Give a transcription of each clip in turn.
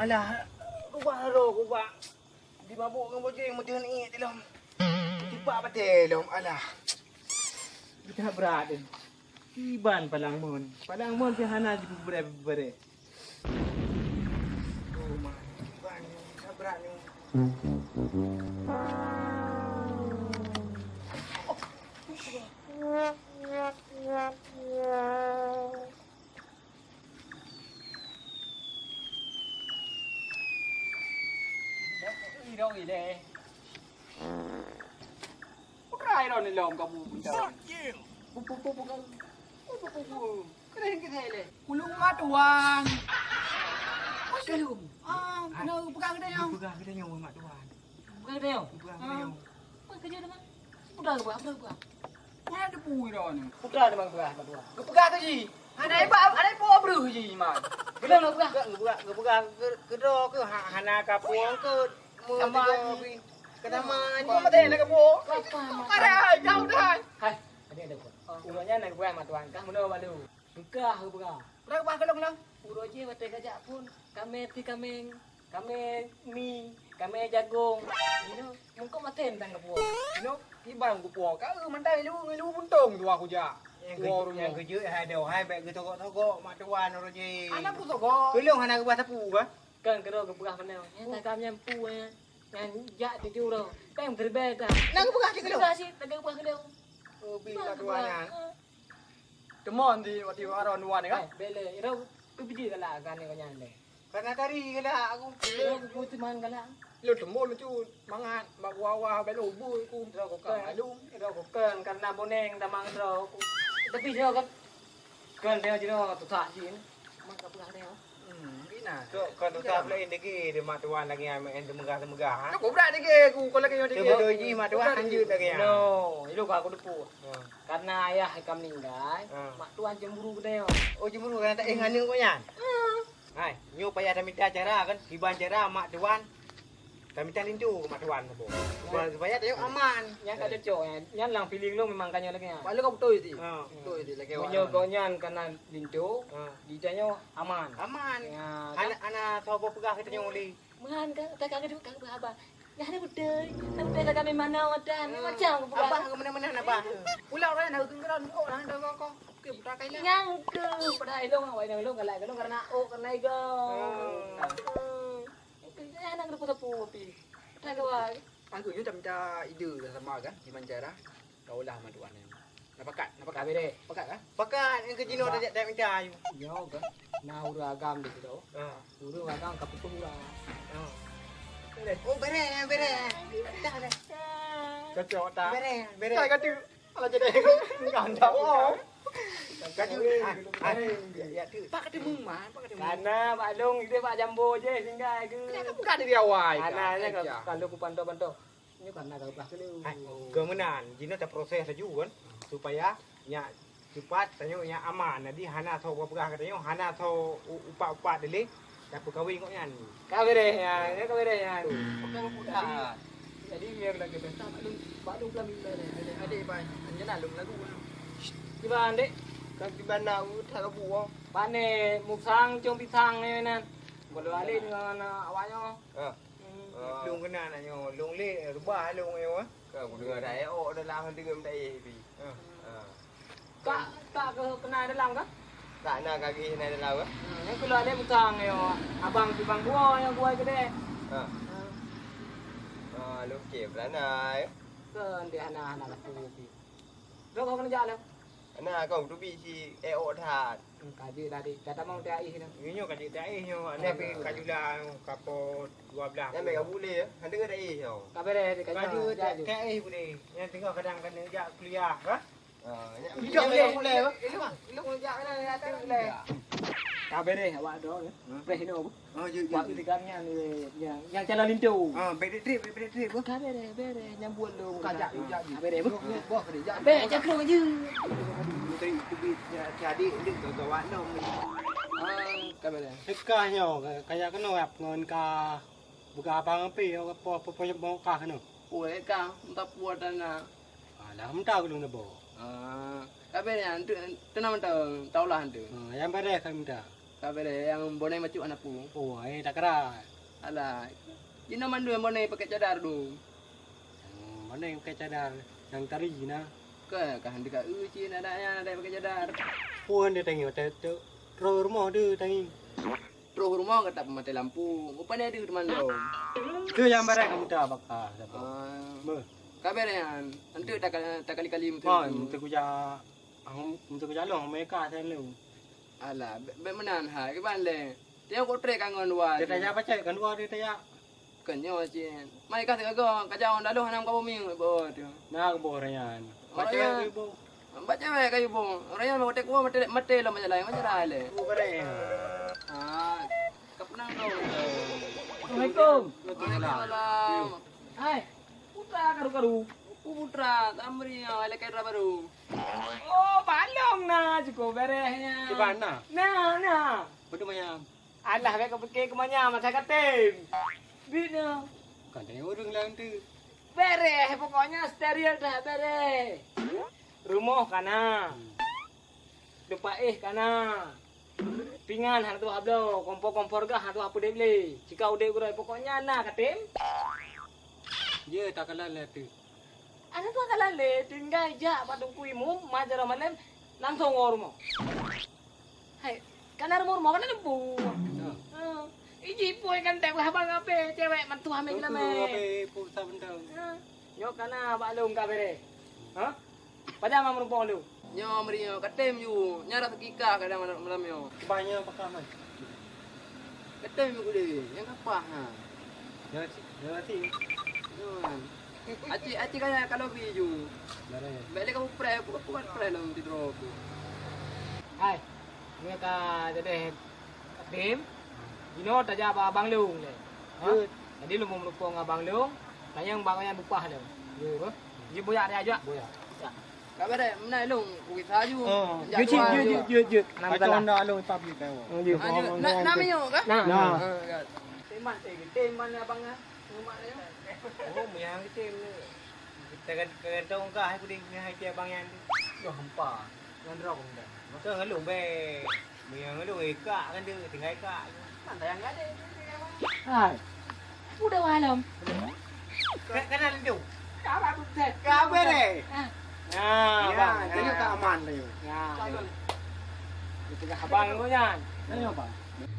Alah, kuba. Di mabuk dengan bojeng mudah ni telom. Tiba betul lom. Alah. Kita berat ni. Iban palang mun ke hana di bere. Oh man, iban berat ni. Đâu gì đây? Có ai đâu này lồm cả bù trời. Bù. Cái này này. Ulung mát tuan. Ôi trời lùm. Nó pegang cái đây không? Pegang cái đây nhiều mát tuan. Pegang cái đây không? Pegang cái đây không? Cái gì đó mà? Udah buka. Mana ada bui dah ni? Udah ada bang pegang mát tuan. Kau pegang cái gì? Ada apa bro gì mà? Cái đâu nó pegang? Cái đó cái hana kapuang ke sama kenapa ini mati nak kamu? Ada jauh dah. Hai, ada pun. Ulangnya nak buang matuan kah mana balu? Buka. Berapa bah kalau lang? Uro je mati kajak pun. Kami mi, kami jagung. Ini mungko mati tang kamu. Ini ibang kamu. Kau mandai lu buntung tu aku ja. Yang kerja hai đầu hai bẹ cứ thogok matuan uro je. Anak pun thogok. Cứ long hana ke bahasa pu bah? Kan kena ke pegah mana? Tak kami yang pu yang jak tu ro. Kan berbeza. Nak ke pegah ke dah sih, tak ke pegah ke dah. Oh, bi matuan. Temon di waktu aron wan kan? Bele, ro pergi kala kan ni kanyan le. Kana kari kala aku. Aku tu man kala. Lu temon lu tu mangan, mak wawa belo bu ku ro ko kan. Lu ro ko kan karena boneng damang ro. Tapi ro kan dia jero tu tak sih. Mak ka pegah dia. Nah, so kalau tak boleh lagi dia matuan lagi yang megah. Aku berat lagi aku lagi yang dia. Dia ji matuan lanjut lagi. No, itu aku depu. Karena ayah kami meninggal, matuan cemburu dia. Oh cemburu kan tak ingat ni kau nyan. Hai, nyu payah dah minta cara kan, hiban cara matuan. Kami minta lindu matuan tu. Supaya dia aman. Yang ada cok yang lang feeling lu memang kanya lagi. Kalau kau betul itu. Betul itu lagi. Nyu kau nyan karena lindu, dijanya aman. Aman. Anak tahu pegah kita yang oli. Man kan tak kagak apa. Ya ada betul. Tapi kami mana wadan macam pegah. Abah ke mana-mana abah. Pulau dah nak tungguan. Oh dah dah kau. Ke budak kai lah. Yang ke pada ilong awak ilong galai galong karena karena igo. Anak tepu api. Tak kawai. Aku ni minta ide sama kan di Manjara. Kau lah maduan ni. Napakat bede. Pakat kan? Pakat yang kecino dah minta ayu. Yo kan. Na ura agam di situ. Ura agam kaputu ura. Oh bere. Dah. Kacau tak? Bere. Kau kata ala jadi ngandau. Kaju ya tu. Pak kata mumah, Karena Pak Long dia Pak Jambo je singgah ke. Kenapa bukan dari awal? Karena kalau ku pantau. Ini karena kau pas dulu. Kemenan, jina tak proses saja kan supaya nya cepat tanya nya aman. Jadi hana tahu pegah katanya hana tahu upak dele dapat kawin kok nyan. Kawin deh ya, Bukan mudah. Jadi biar lagi besar Pak Long pelan adik pai. Hanya nak lum lagu. Di mana dek? Kan di mana tak buah. Pane musang jom pisang ni nan. Boleh balik dengan awaknya. Lung kena nak nyo, lung le rubah lung yo ah. Kau dengar dah dah lang dengan dai pi. Tak kena dalam kah? Tak nak kaki kena dalam ah. Yang keluar dia musang yo. Abang buah yang buah gede. Lu kep lah nak. Kan dia anak aku pi. Lo kau kena jalan. Nah, kau tu bisi thad. Kaji tadi, kata mau tai ni. Nyo kaji tai nyo, ni pi kajulah kapo 12. Yang mereka boleh hande ke tai nyo. Kabere kaji kai boleh. Yang tengok kadang kan ya kuliah, ha? Boleh. Lu ya kan ada boleh. Kabere awak do ya. Beh no. Waktu dikamnya ni yang jalan lindu. Bede trip. Kabere yang buat lu kajak kabere. Boh kerja. Beh cakro je. Jadi ini kawan dong. Kamera. Sekanya kayak kena web ngon ka buka apa ngapi apa mau kah kena. Puai kah entah puat dana. Alah mentah belum nabo. Kamera tu tenang mentah taulah tu. Yang pada kan mentah. Kabere yang bonai macam anak pu. Oh, tak kera. Alah. Ina mandu yang bonai pakai cadar tu. Mana yang pakai cadar? Yang tari na. Ke kan dekat uci nadanya ada pakai cadar. Puan dia tengok tu. Rumah dia tengok. Terus rumah kata mati lampu. Rupanya ada di mana? Tu yang barang kamu dah bakar. Ber. Kabere yang nanti tak kali-kali Oh, untuk kuja. Untuk kuja long mereka saya lu. Alah, menan ha ke ban le. Dia ko tre kan ngon wa. Dia tanya baca kan dua dia tanya. Kenyo cin. Mai ka ka kajau dalu hanam ka bumi bo tu. Nah, boranyan. Baca ibu. Baca we ka ibu. Orangnya mau tek wo mate lo majalai majalai le. Bu bare. Ah, kapnang kau. Assalamualaikum. Waalaikumsalam. Hai. Putra karu-karu. Putra, amri ala kera baru. Oh, balong na cukup berehnya. Di mana? Nah. Betul mayam. Alah, mereka pergi ke mana? Masa katim. Bina. Kan tanya orang lain tu. Bereh, pokoknya steril dah bereh. Rumah kana. Depa kana. Pingan hang tu hablo, kompor-kompor gah hang tu apa dia beli. Jika udah gurai pokoknya na katim. Ya, tak kalah lah tu. Ana tu kalah le, tinggal ja padung kuimu, majar malam langsung rumah. Hai, kana rumah kana lembu. Iji pun kan tak abang apa cewek mantu hamil lah me. Apa pulsa benda. Yo kana balung ka bere. Ha? Pada mam rumpong lu. Nyo amri nyo katem yu. Nyara tekika kadang malam yo. Banyak pakaman. Katem yu kude. Yang apa ha? Ya ti. Aci kaya kalau biju. Bare. Balik kamu pre, aku buat pre lah tidur aku. Hai. Ni ka jadi katim. Dino taja abang lung le. Ha? Jadi lu mau rumpong abang lung. Tayang bangnya bupah le. Yo. Ji boyak dia aja. Boyak. Kabar deh, mana long? Kuit haju. Jut. Macam mana alung public dah. Namanya kah? Nah. Teman abangnya. Rumah dia. Oh, yang kita ni. Kita kan tahu kah aku ding hai dia abang yang. Yo hampa. Ngandrok dah. Maka ngalung be. Yang ngalung eka kan dia tinggal eka. Mana yang ada? Hai. Udah malam. Kan ada tu. Kabar buset. Kabar deh. Nah, bang. Tanya tak aman tu. Nah. Itu abang tu nyan. Tanya apa?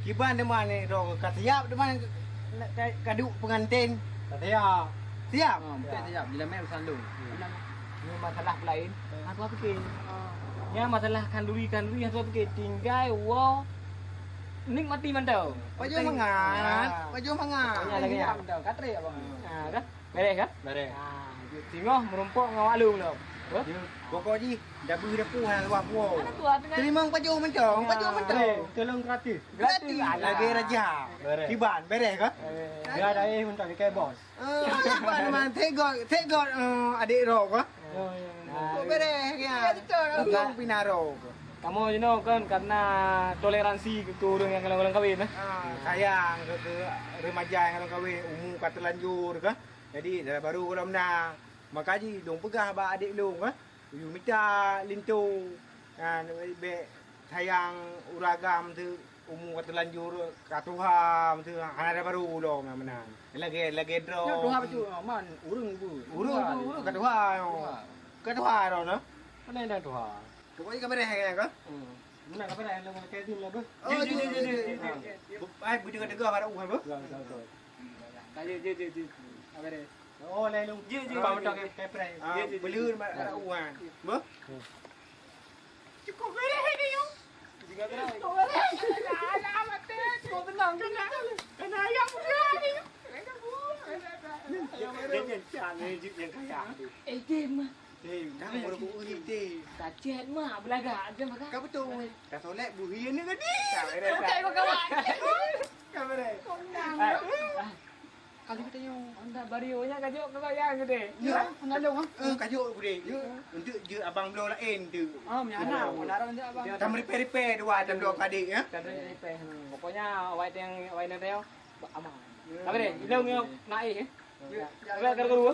Kiban di mana ro katiap di mana kaduk pengantin. Katiap. Siap. Betul siap. Bila main sandung. Ini masalah lain. Aku apa ke? Ya masalah kanduri aku apa ke? Tinggal wow. Nikmati mantau. Baju mangan. Baju mangan. Punya lagi ya. Katre abang. Ah, dah. Beres kah? Bare. Ah, tengok merumpok ngawalung lo. Pokoknya dabu depu hang luar puau. Mana tua dengan Terima baju mentong, baju mentong. Tolong gratis. gratis. Lagi raja. Kiban beres ke? Dia ada untuk dikai bos. Kiban man tegok adik ro ke? Oh beres ya. Tolong pinaro. Kamu you know kan karena toleransi ke orang yang kalau kawin Sayang ke remaja yang kalau kawin umur kata lanjur ke. Jadi dah baru kalau menang. Makanya dong pegah ba adik lu ke. You minta lintu kan be sayang uragam tu umur kata lanjur katuham tu ada baru lo menang. Lagi draw. Yo doa baju man urung bu. Urung katuha ro no. mana dah tuha. Pokoknya kabar hang ke? Mana kabar yang lo pakai tim lah bu. Oh, ai bu dengar dengar pada uhan bu. Kaje je. Kabar dia. Oh, lai long. Bau tok ke prai. Belur pada uhan. Bu. Cukup beres ni yo. Juga berai. Alah mate, kau tenang kan ayam dia ni. Jangan jangan yang kaya. Tim. Dah baru bu hiti. Kacet mah belaga ada maka. Kau betul. Dah solek bu hien ni tadi. Okey kau kawan. Kabar dia. Kali kita yo anda barionya kajo kau yang gede. Ya, mengalung ah. Kajuk bu dia. Untuk je abang belau lain tu. Ah, miana, benar dia abang. Tam repair dua jam dua kadik ya. Kadang repair. Pokoknya white yang white nanti aman. Kabar dia, ilong naik. Kabar karu.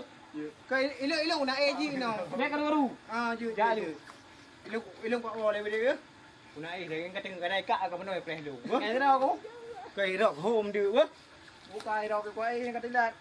Kau ilong nak ji no. Kabar karu. Ah, ju. Ilong pak boleh boleh ke? Kuna dari kadang kadai kak aku menoi preh lu. Nghe thế đâu cũng. Kai rok home du. Bukai rok ku ai katilat.